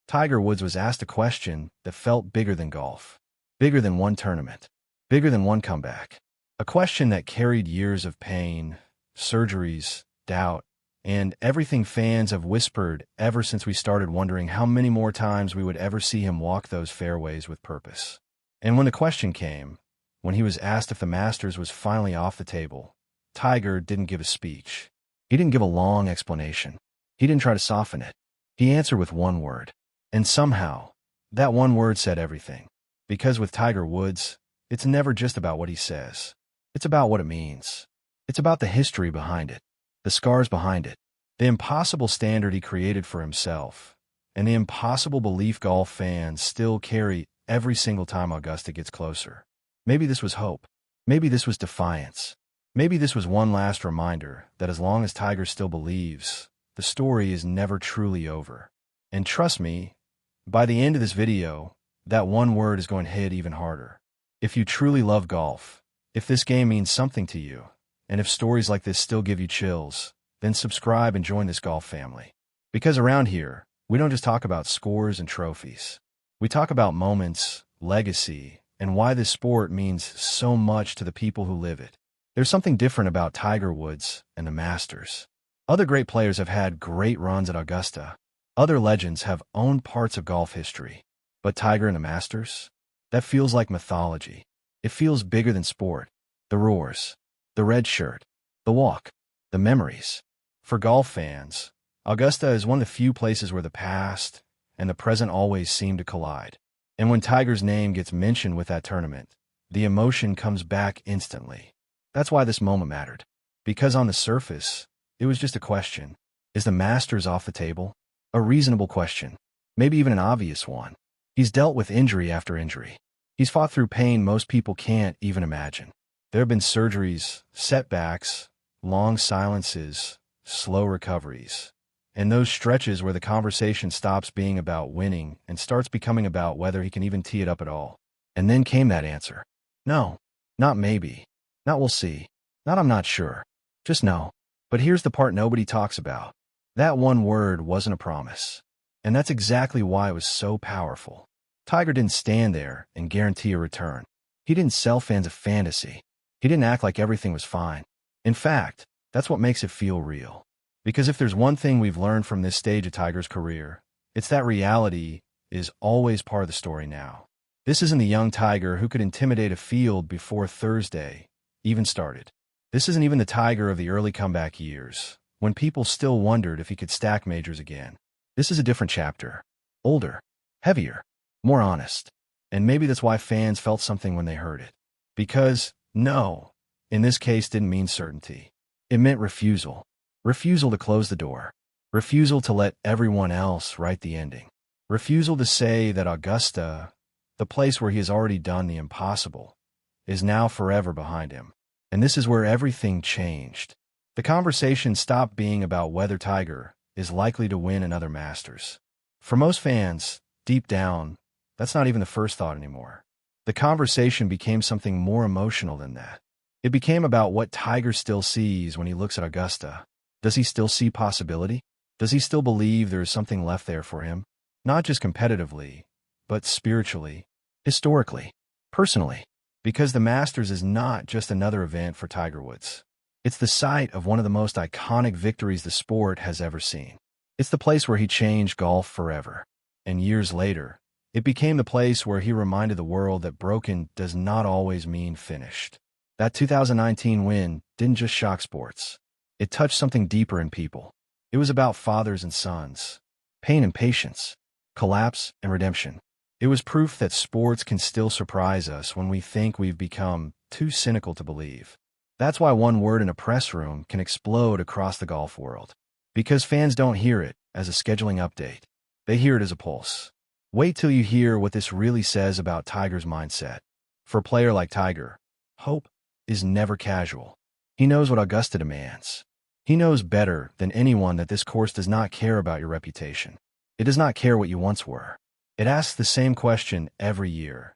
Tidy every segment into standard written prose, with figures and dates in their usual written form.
Tiger Woods was asked a question that felt bigger than golf, bigger than one tournament, bigger than one comeback. A question that carried years of pain, surgeries, doubt, and everything fans have whispered ever since we started wondering how many more times we would ever see him walk those fairways with purpose. And when the question came, when he was asked if the Masters was finally off the table, Tiger didn't give a speech. He didn't give a long explanation. He didn't try to soften it. He answered with one word. And somehow, that one word said everything. Because with Tiger Woods, it's never just about what he says. It's about what it means. It's about the history behind it, the scars behind it, the impossible standard he created for himself, and the impossible belief golf fans still carry every single time Augusta gets closer. Maybe this was hope. Maybe this was defiance. Maybe this was one last reminder that as long as Tiger still believes, the story is never truly over. And trust me, by the end of this video, that one word is going to hit even harder. If you truly love golf, if this game means something to you, and if stories like this still give you chills, then subscribe and join this golf family. Because around here, we don't just talk about scores and trophies. We talk about moments, legacy, and why this sport means so much to the people who live it. There's something different about Tiger Woods and the Masters. Other great players have had great runs at Augusta. Other legends have owned parts of golf history. But Tiger and the Masters? That feels like mythology. It feels bigger than sport. The roars, the red shirt, the walk, the memories. For golf fans, Augusta is one of the few places where the past and the present always seem to collide. And when Tiger's name gets mentioned with that tournament, the emotion comes back instantly. That's why this moment mattered. Because on the surface, it was just a question. Is the Masters off the table? A reasonable question. Maybe even an obvious one. He's dealt with injury after injury. He's fought through pain most people can't even imagine. There have been surgeries, setbacks, long silences, slow recoveries, and those stretches where the conversation stops being about winning and starts becoming about whether he can even tee it up at all. And then came that answer. No, not maybe, not we'll see, not I'm not sure, just no. But here's the part nobody talks about. That one word wasn't a promise. And that's exactly why it was so powerful. Tiger didn't stand there and guarantee a return. He didn't sell fans a fantasy. He didn't act like everything was fine. In fact, that's what makes it feel real. Because if there's one thing we've learned from this stage of Tiger's career, it's that reality is always part of the story now. This isn't the young Tiger who could intimidate a field before Thursday even started. This isn't even the Tiger of the early comeback years, when people still wondered if he could stack majors again. This is a different chapter. Older, heavier, more honest. And maybe that's why fans felt something when they heard it. Because, no, in this case didn't mean certainty. It meant refusal. Refusal to close the door. Refusal to let everyone else write the ending. Refusal to say that Augusta, the place where he has already done the impossible, is now forever behind him. And this is where everything changed. The conversation stopped being about whether Tiger is likely to win another Masters. For most fans, deep down, that's not even the first thought anymore. The conversation became something more emotional than that. It became about what Tiger still sees when he looks at Augusta. Does he still see possibility? Does he still believe there is something left there for him? Not just competitively, but spiritually, historically, personally. Because the Masters is not just another event for Tiger Woods. It's the site of one of the most iconic victories the sport has ever seen. It's the place where he changed golf forever. And years later, it became the place where he reminded the world that broken does not always mean finished. That 2019 win didn't just shock sports. It touched something deeper in people. It was about fathers and sons, pain and patience, collapse and redemption. It was proof that sports can still surprise us when we think we've become too cynical to believe. That's why one word in a press room can explode across the golf world. Because fans don't hear it as a scheduling update. They hear it as a pulse. Wait till you hear what this really says about Tiger's mindset. For a player like Tiger, hope is never casual. He knows what Augusta demands. He knows better than anyone that this course does not care about your reputation. It does not care what you once were. It asks the same question every year.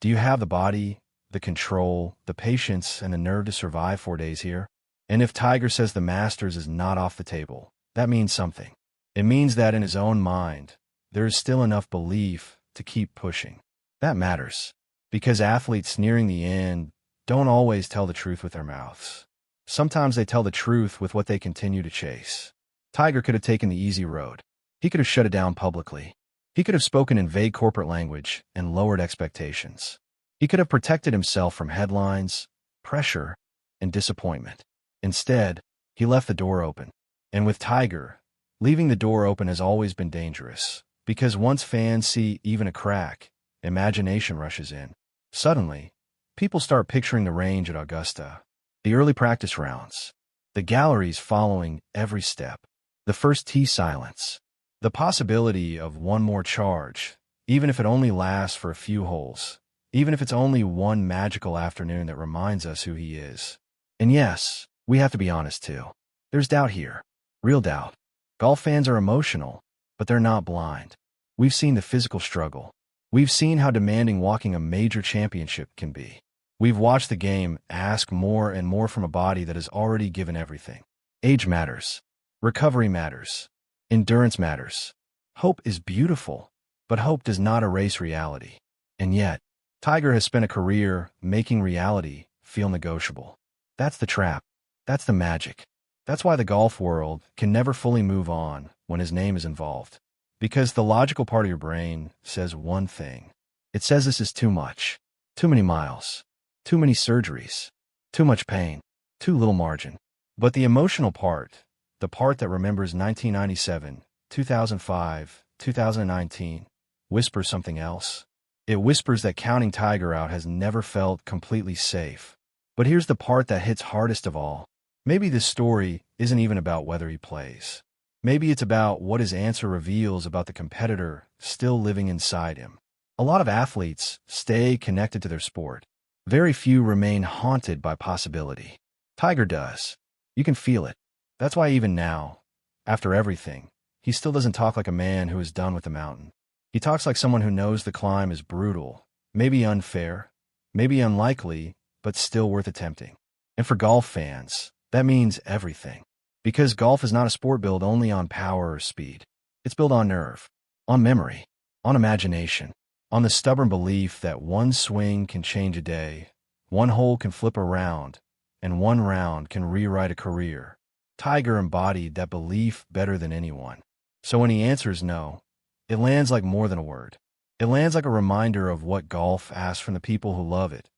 Do you have the body, the control, the patience, and the nerve to survive 4 days here? And if Tiger says the Masters is not off the table, that means something. It means that in his own mind, there is still enough belief to keep pushing. That matters, because athletes nearing the end don't always tell the truth with their mouths. Sometimes they tell the truth with what they continue to chase. Tiger could have taken the easy road. He could have shut it down publicly. He could have spoken in vague corporate language and lowered expectations. He could have protected himself from headlines, pressure, and disappointment. Instead, he left the door open. And with Tiger, leaving the door open has always been dangerous, because once fans see even a crack, imagination rushes in. Suddenly, people start picturing the range at Augusta, the early practice rounds, the galleries following every step, the first tee silence, the possibility of one more charge, even if it only lasts for a few holes, even if it's only one magical afternoon that reminds us who he is. And yes, we have to be honest too. There's doubt here. Real doubt. Golf fans are emotional, but they're not blind. We've seen the physical struggle. We've seen how demanding walking a major championship can be. We've watched the game ask more and more from a body that has already given everything. Age matters. Recovery matters. Endurance matters. Hope is beautiful, but hope does not erase reality. And yet, Tiger has spent a career making reality feel negotiable. That's the trap. That's the magic. That's why the golf world can never fully move on when his name is involved. Because the logical part of your brain says one thing. It says this is too much. Too many miles. Too many surgeries. Too much pain. Too little margin. But the emotional part, the part that remembers 1997, 2005, 2019, whispers something else. It whispers that counting Tiger out has never felt completely safe. But here's the part that hits hardest of all. Maybe this story isn't even about whether he plays. Maybe it's about what his answer reveals about the competitor still living inside him. A lot of athletes stay connected to their sport. Very few remain haunted by possibility. Tiger does. You can feel it. That's why even now, after everything, he still doesn't talk like a man who is done with the mountain. He talks like someone who knows the climb is brutal, maybe unfair, maybe unlikely, but still worth attempting. And for golf fans, that means everything. Because golf is not a sport built only on power or speed. It's built on nerve, on memory, on imagination, on the stubborn belief that one swing can change a day, one hole can flip a round, and one round can rewrite a career. Tiger embodied that belief better than anyone. So when he answers no, it lands like more than a word. It lands like a reminder of what golf asks from the people who love it.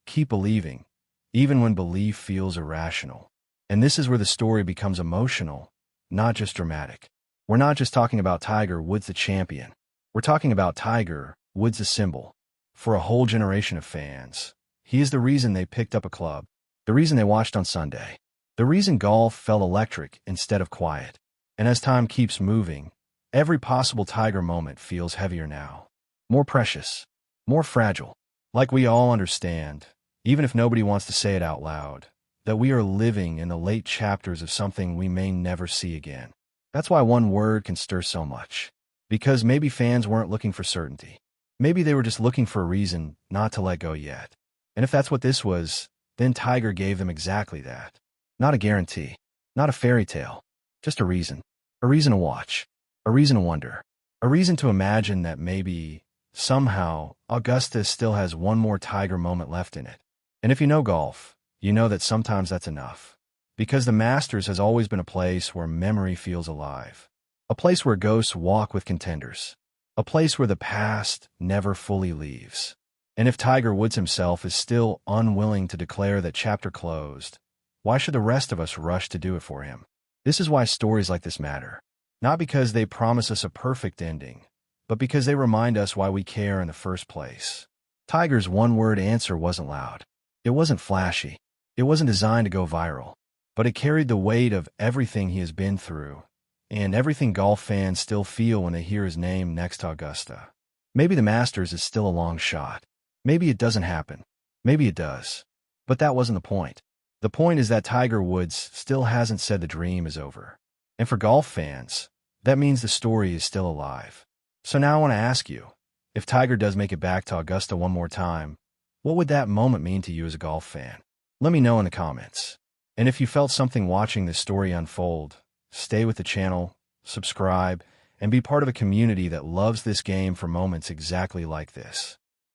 Keep believing, even when belief feels irrational. And this is where the story becomes emotional, not just dramatic. We're not just talking about Tiger Woods the champion. We're talking about Tiger Woods the symbol. For a whole generation of fans, he is the reason they picked up a club, the reason they watched on Sunday, the reason golf felt electric instead of quiet. And as time keeps moving, every possible Tiger moment feels heavier now, more precious, more fragile. Like we all understand, even if nobody wants to say it out loud, that we are living in the late chapters of something we may never see again. That's why one word can stir so much. Because maybe fans weren't looking for certainty. Maybe they were just looking for a reason not to let go yet. And if that's what this was, then Tiger gave them exactly that. Not a guarantee, not a fairy tale, just a reason. A reason to watch, a reason to wonder, a reason to imagine that maybe, somehow, Augusta still has one more Tiger moment left in it. And if you know golf, you know that sometimes that's enough. Because the Masters has always been a place where memory feels alive. A place where ghosts walk with contenders. A place where the past never fully leaves. And if Tiger Woods himself is still unwilling to declare that chapter closed, why should the rest of us rush to do it for him? This is why stories like this matter. Not because they promise us a perfect ending, but because they remind us why we care in the first place. Tiger's one-word answer wasn't loud. It wasn't flashy. It wasn't designed to go viral. But it carried the weight of everything he has been through, and everything golf fans still feel when they hear his name next to Augusta. Maybe the Masters is still a long shot. Maybe it doesn't happen. Maybe it does. But that wasn't the point. The point is that Tiger Woods still hasn't said the dream is over. And for golf fans, that means the story is still alive. So now I want to ask you, if Tiger does make it back to Augusta one more time, what would that moment mean to you as a golf fan? Let me know in the comments. And if you felt something watching this story unfold, stay with the channel, subscribe, and be part of a community that loves this game for moments exactly like this.